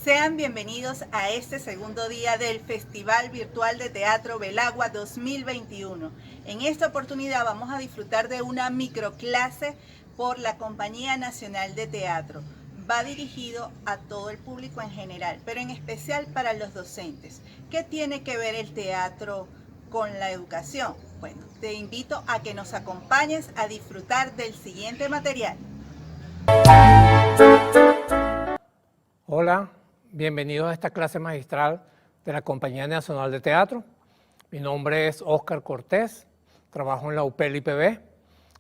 Sean bienvenidos a este segundo día del Festival Virtual de Teatro Belagua 2021. En esta oportunidad vamos a disfrutar de una microclase por la Compañía Nacional de Teatro. Va dirigido a todo el público en general, pero en especial para los docentes. ¿Qué tiene que ver el teatro con la educación? Bueno, te invito a que nos acompañes a disfrutar del siguiente material. Hola, bienvenidos a esta clase magistral de la Compañía Nacional de Teatro. Mi nombre es Óscar Cortés, trabajo en la UPEL IPB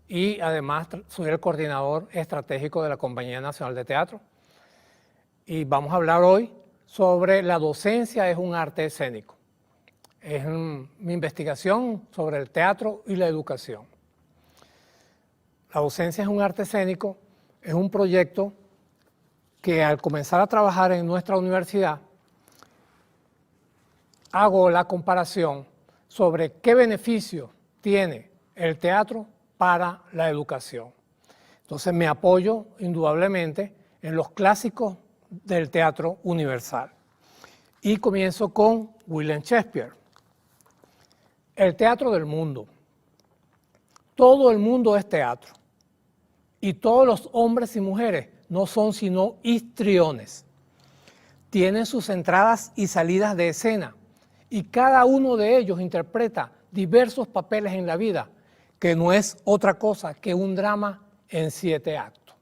y además soy el coordinador estratégico de la Compañía Nacional de Teatro. Y vamos a hablar hoy sobre la docencia es un arte escénico. Es mi investigación sobre el teatro y la educación. La docencia es un arte escénico, es un proyecto que al comenzar a trabajar en nuestra universidad, hago la comparación sobre qué beneficio tiene el teatro para la educación. Entonces me apoyo indudablemente en los clásicos del teatro universal. Y comienzo con William Shakespeare. El teatro del mundo. Todo el mundo es teatro. Y todos los hombres y mujeres no son sino histriones. Tienen sus entradas y salidas de escena y cada uno de ellos interpreta diversos papeles en la vida, que no es otra cosa que un drama en 7 actos.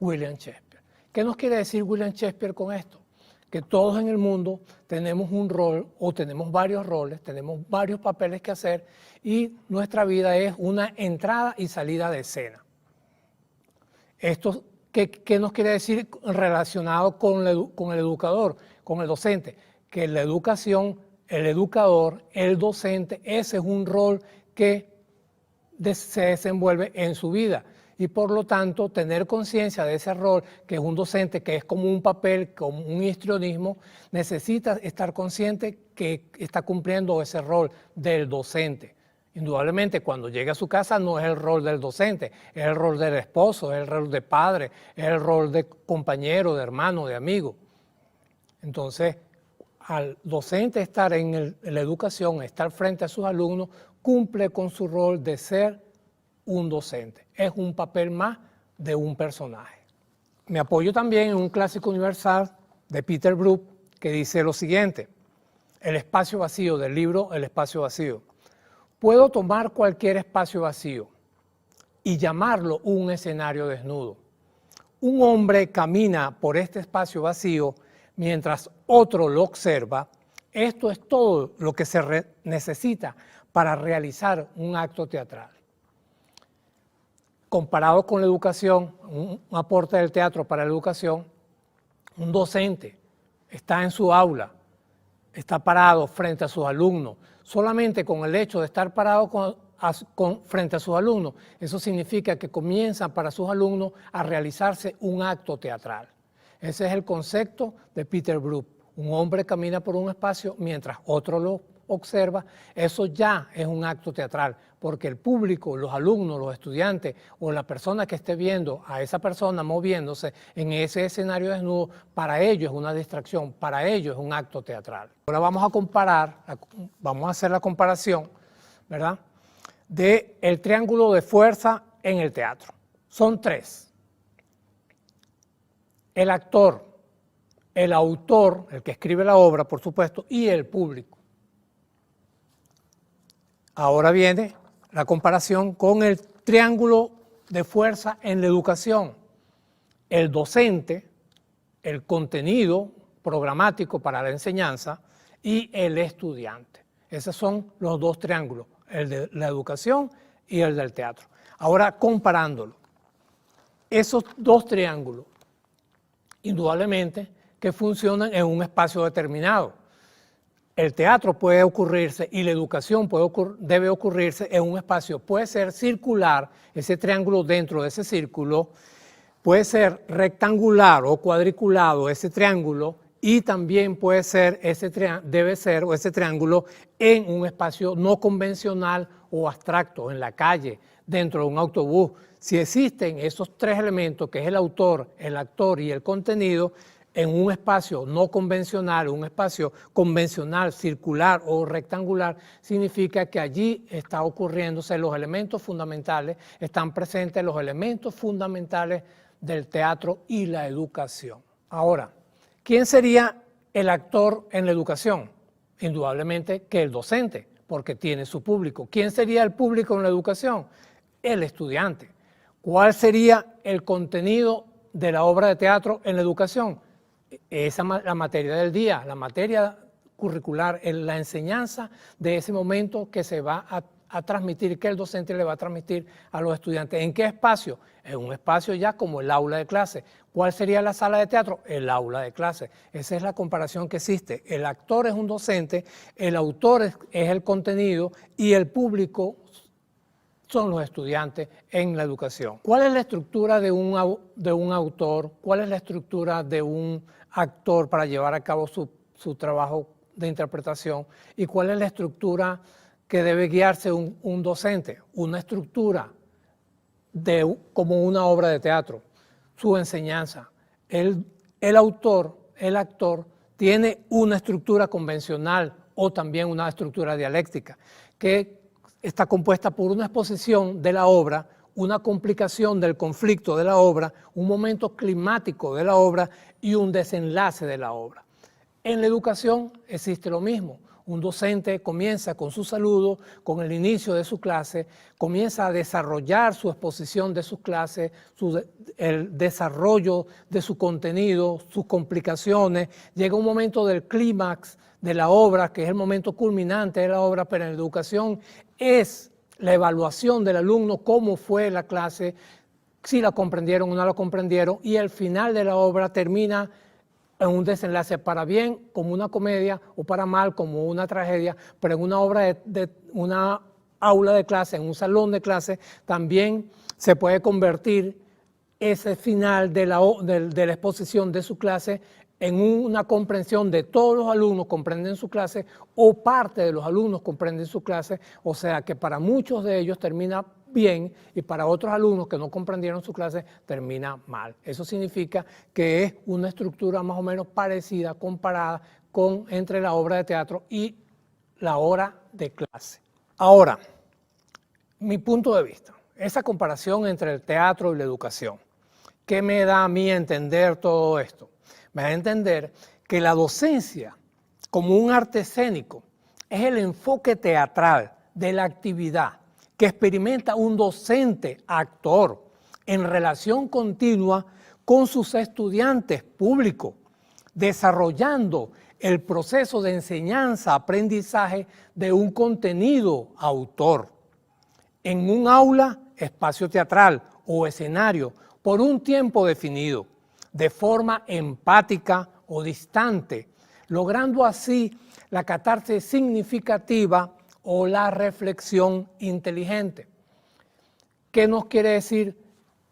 William Shakespeare. ¿Qué nos quiere decir William Shakespeare con esto? Que todos en el mundo tenemos un rol o tenemos varios roles, tenemos varios papeles que hacer y nuestra vida es una entrada y salida de escena. Esto ¿Qué nos quiere decir relacionado con el educador, con el docente? Que la educación, el educador, el docente, ese es un rol que se desenvuelve en su vida. Y por lo tanto, tener conciencia de ese rol, que es un docente, que es como un papel, como un histrionismo, necesita estar consciente que está cumpliendo ese rol del docente. Indudablemente, cuando llega a su casa no es el rol del docente, es el rol del esposo, es el rol de padre, es el rol de compañero, de hermano, de amigo. Entonces, al docente estar en la educación, estar frente a sus alumnos, cumple con su rol de ser un docente. Es un papel más de un personaje. Me apoyo también en un clásico universal de Peter Brook que dice lo siguiente: el espacio vacío, del libro El espacio vacío. Puedo tomar cualquier espacio vacío y llamarlo un escenario desnudo. Un hombre camina por este espacio vacío mientras otro lo observa. Esto es todo lo que se necesita para realizar un acto teatral. Comparado con la educación, un aporte del teatro para la educación, un docente está en su aula, está parado frente a sus alumnos. Solamente con el hecho de estar parado frente a sus alumnos, eso significa que comienzan para sus alumnos a realizarse un acto teatral. Ese es el concepto de Peter Brook. Un hombre camina por un espacio mientras otro lo observa. Eso ya es un acto teatral, porque el público, los alumnos, los estudiantes o la persona que esté viendo a esa persona moviéndose en ese escenario desnudo, para ellos es una distracción, para ellos es un acto teatral. Ahora vamos a comparar, vamos a hacer la comparación, ¿verdad?, del triángulo de fuerza en el teatro. Son 3. El actor, el autor, el que escribe la obra, por supuesto, y el público. Ahora viene la comparación con el triángulo de fuerza en la educación. El docente, el contenido programático para la enseñanza y el estudiante. Esos son los 2 triángulos, el de la educación y el del teatro. Ahora comparándolo, esos 2 triángulos, indudablemente que funcionan en un espacio determinado. El teatro puede ocurrirse y la educación debe ocurrirse en un espacio, puede ser circular, ese triángulo dentro de ese círculo, puede ser rectangular o cuadriculado ese triángulo y también puede ser ese triángulo en un espacio no convencional o abstracto, en la calle, dentro de un autobús. Si existen esos 3 elementos, que es el autor, el actor y el contenido, en un espacio no convencional, un espacio convencional, circular o rectangular, significa que allí está ocurriéndose los elementos fundamentales, están presentes los elementos fundamentales del teatro y la educación. Ahora, ¿quién sería el actor en la educación? Indudablemente que el docente, porque tiene su público. ¿Quién sería el público en la educación? El estudiante. ¿Cuál sería el contenido de la obra de teatro en la educación? La materia del día, la materia curricular, la enseñanza de ese momento que se va a transmitir, que el docente le va a transmitir a los estudiantes. ¿En qué espacio? En un espacio ya como el aula de clase. ¿Cuál sería la sala de teatro? El aula de clase. Esa es la comparación que existe. El actor es un docente, el autor es el contenido y el público son los estudiantes en la educación. ¿Cuál es la estructura de un autor? ¿Cuál es la estructura de un actor para llevar a cabo su trabajo de interpretación? ¿Y cuál es la estructura que debe guiarse un docente? Una estructura como una obra de teatro, su enseñanza. El actor, tiene una estructura convencional o también una estructura dialéctica que está compuesta por una exposición de la obra, una complicación del conflicto de la obra, un momento climático de la obra y un desenlace de la obra. En la educación existe lo mismo. Un docente comienza con su saludo, con el inicio de su clase, comienza a desarrollar su exposición de sus clases, el desarrollo de su contenido, sus complicaciones. Llega un momento del clímax de la obra, que es el momento culminante de la obra, pero en la educación es la evaluación del alumno, cómo fue la clase, si la comprendieron o no la comprendieron, y el final de la obra termina en un desenlace para bien como una comedia o para mal como una tragedia, pero en una obra de una aula de clase, en un salón de clase, también se puede convertir ese final de la exposición de su clase en una comprensión de todos los alumnos comprenden su clase o parte de los alumnos comprenden su clase, o sea que para muchos de ellos termina bien y para otros alumnos que no comprendieron su clase termina mal. Eso significa que es una estructura más o menos parecida, comparada entre la obra de teatro y la hora de clase. Ahora, mi punto de vista, esa comparación entre el teatro y la educación, ¿qué me da a mí a entender todo esto? Me da a entender que la docencia, como un arte escénico, es el enfoque teatral de la actividad que experimenta un docente actor en relación continua con sus estudiantes públicos, desarrollando el proceso de enseñanza-aprendizaje de un contenido autor. En un aula, espacio teatral o escenario, por un tiempo definido, de forma empática o distante, logrando así la catarsis significativa o la reflexión inteligente. ¿Qué nos quiere decir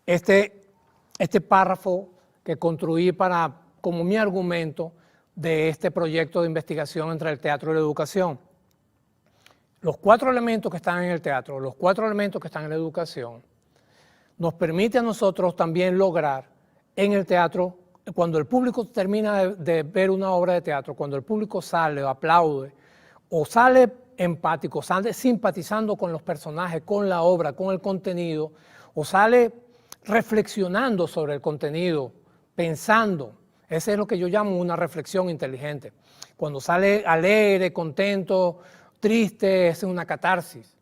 este párrafo que construí como mi argumento de este proyecto de investigación entre el teatro y la educación? Los 4 elementos que están en el teatro, los 4 elementos que están en la educación, nos permite a nosotros también lograr en el teatro, cuando el público termina de ver una obra de teatro, cuando el público sale o aplaude, o sale empático, sale simpatizando con los personajes, con la obra, con el contenido, o sale reflexionando sobre el contenido, pensando. Ese es lo que yo llamo una reflexión inteligente. Cuando sale alegre, contento, triste, es una catarsis.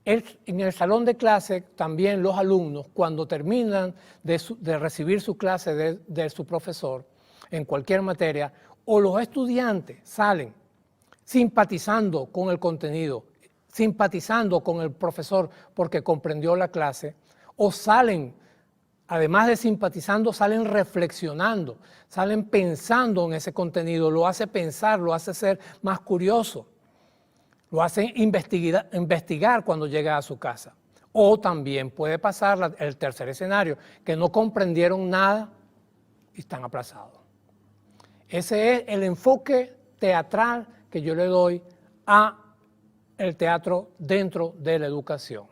En el salón de clase también los alumnos, cuando terminan de recibir su clase de su profesor en cualquier materia, o los estudiantes salen simpatizando con el contenido, simpatizando con el profesor porque comprendió la clase, o salen, además de simpatizando, salen reflexionando, salen pensando en ese contenido, lo hace pensar, lo hace ser más curioso. Lo hacen investigar cuando llega a su casa. O también puede pasar el tercer escenario, que no comprendieron nada y están aplazados. Ese es el enfoque teatral que yo le doy al teatro dentro de la educación.